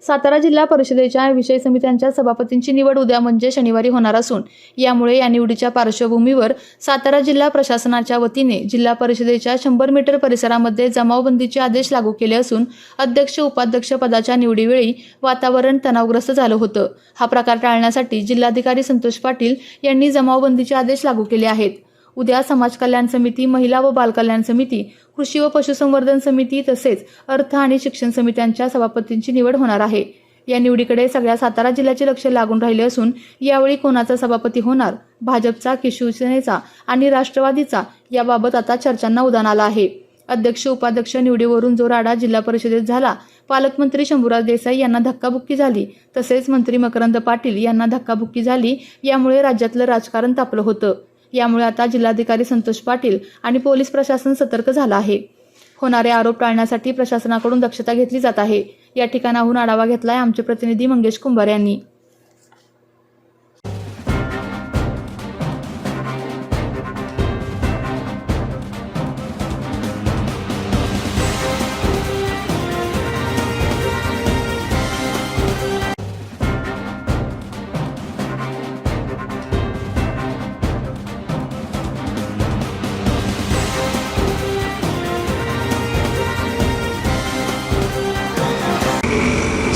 सातारा जिल्हा परिषदेच्या विषय समित्यांच्या सभापतींची निवड उद्या म्हणजे शनिवारी होणार असून यामुळे या निवडीच्या पार्श्वभूमीवर सातारा जिल्हा प्रशासनाच्या वतीने जिल्हा परिषदेच्या 100 मीटर परिसरामध्ये जमावबंदीचे आदेश लागू केले असून अध्यक्ष उपाध्यक्ष पदाच्या निवडीवेळी वातावरण तणावग्रस्त झालं होतं। हा प्रकार टाळण्यासाठी जिल्हाधिकारी संतोष पाटील यांनी जमावबंदीचे आदेश लागू केले आहेत। उद्या समाज कल्याण समिती, महिला व बाल कल्याण समिती, कृषी व पशुसंवर्धन समिती तसेच अर्थ आणि शिक्षण समित्यांच्या सभापतींची निवड होणार आहे। या निवडीकडे सगळ्या सातारा जिल्ह्याचे लक्ष लागून राहिले असून यावेळी कोणाचा सभापती होणार, भाजपचा की शिवसेनेचा आणि राष्ट्रवादीचा याबाबत आता चर्चांना उधाण आलं आहे। अध्यक्ष उपाध्यक्ष निवडीवरून जो राडा जिल्हा परिषदेत झाला, पालकमंत्री शंभूराज देसाई यांना धक्काबुक्की झाली तसेच मंत्री मकरंद पाटील यांना धक्काबुक्की झाली, यामुळे राज्यातलं राजकारण तापलं होतं। यामुळे आता जिल्हाधिकारी संतोष पाटील आणि पोलीस प्रशासन सतर्क झालं आहे। होणारे आरोप टाळण्यासाठी प्रशासनाकडून दक्षता घेतली जात आहे। या ठिकाणाहून आढावा घेतलाय आमचे प्रतिनिधी मंगेश कुंभार यांनी।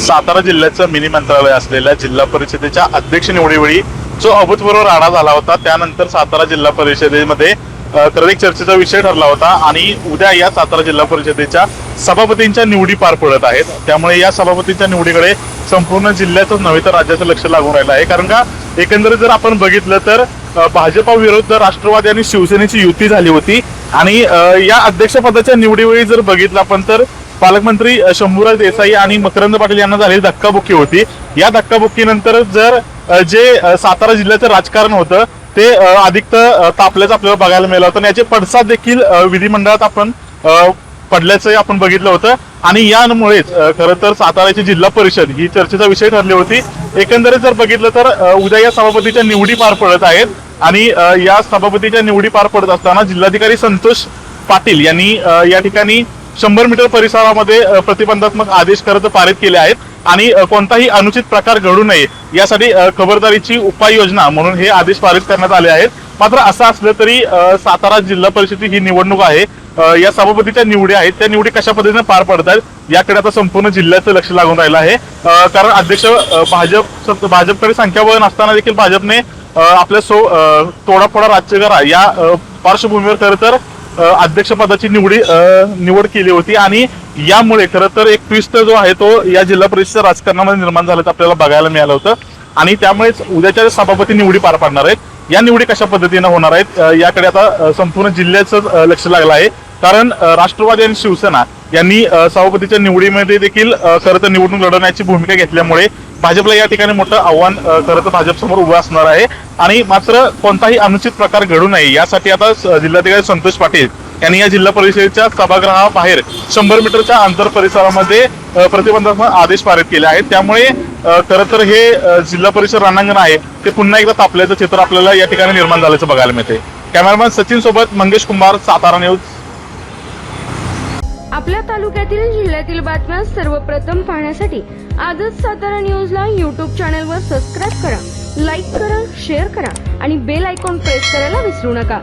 सातारा जिल्ह्याचं मिनी मंत्रालय असलेल्या जिल्हा परिषदेच्या अध्यक्ष निवडीवेळी जो अभूतपूर्व राडा झाला होता, त्यानंतर सातारा जिल्हा परिषदेमध्ये खरं एक चर्चेचा विषय ठरला होता आणि उद्या या सातारा जिल्हा परिषदेच्या सभापतींच्या निवडी पार पडत आहेत। त्यामुळे या सभापतींच्या निवडीकडे संपूर्ण जिल्ह्याचंच नव्हे तर राज्याचं लक्ष लागून राहिलं आहे। कारण का एकंदरीत जर आपण बघितलं तर भाजपा विरुद्ध राष्ट्रवादी आणि शिवसेनेची युती झाली होती आणि या अध्यक्षपदाच्या निवडीवेळी जर बघितलं आपण तर पालकमंत्री शंभूराज देसाई आणि मकरंद पाटील यांना झालेली धक्काबुक्की होती। या धक्काबुक्कीनंतर जर जे सातारा जिल्ह्याचं राजकारण होतं ते अधिक तापल्याचं आपल्याला बघायला मिळालं होतं। याचे पडसाद देखील विधिमंडळात आपण पडल्याचं आपण बघितलं होतं आणि यामुळेच खरं तर साताराची जिल्हा परिषद ही चर्चेचा विषय ठरली होती। एकंदरीत जर बघितलं तर उद्या या सभापतीच्या निवडी पार पडत आहेत आणि या सभापतीच्या निवडी पार पडत असताना जिल्हाधिकारी संतोष पाटील यांनी या ठिकाणी 100 मीटर परिसरामध्ये प्रतिबंधात्मक आदेश खरं तर पारित केले आहेत आणि कोणताही अनुचित प्रकार घडू नये यासाठी खबरदारीची उपाययोजना म्हणून हे आदेश पारित करण्यात आले आहेत। मात्र असं असलं तरी सातारा जिल्हा परिषदेची ही निवडणूक आहे, या सभापतीच्या निवडी आहेत, त्या निवडी कशा पद्धतीने पार पडत आहेत याकडे आता संपूर्ण जिल्ह्याचं लक्ष लागून राहिलं आहे। कारण अध्यक्ष भाजपकडे संख्याबळ नसताना देखील भाजपने आपल्या तोडाफोडा राज्य करा या पार्श्वभूमीवर खरं तर अध्यक्षपदाची निवड केली होती आणि यामुळे खरं तर एक ट्विस्ट जो आहे तो या जिल्हा परिषदेच्या राजकारणामध्ये निर्माण झाल्याचं आपल्याला बघायला मिळालं होतं आणि त्यामुळेच उद्याच्या सभापती निवडी पार पडणार आहेत। या निवडी कशा पद्धतीने होणार आहेत याकडे आता संपूर्ण जिल्ह्याचं लक्ष लागलं आहे। कारण राष्ट्रवादी आणि शिवसेना यांनी सभापतीच्या निवडीमध्ये देखील खरं तर निवडणूक लढवण्याची भूमिका घेतल्यामुळे भाजपला या ठिकाणी मोठं आव्हान खरं तर भाजपसमोर उभं असणार आहे आणि मात्र कोणताही अनुचित प्रकार घडू नये यासाठी आता जिल्हाधिकारी संतोष पाटील यांनी या जिल्हा परिषदेच्या सभागृहाबाहेर 100 मीटरच्या अंतर परिसरामध्ये प्रतिबंधात्मक आदेश पारित केले आहेत। त्यामुळे खरं तर हे जिल्हा परिषद रणांगण आहे ते पुन्हा एकदा तापल्याचं चित्र आपल्याला या ठिकाणी निर्माण झाल्याचं बघायला मिळते। कॅमेरामॅन सचिन सोबत मंगेश कुंभार, सातारा न्यूज। आपल्या तालुक्यातील जिल्ह्यातील बातम्या सर्वप्रथम पाहण्यासाठी आजच सातारा न्यूजला YouTube चॅनलवर सबस्क्राईब करा, लाईक करा, शेअर करा आणि बेल आयकॉन प्रेस करायला विसरू नका।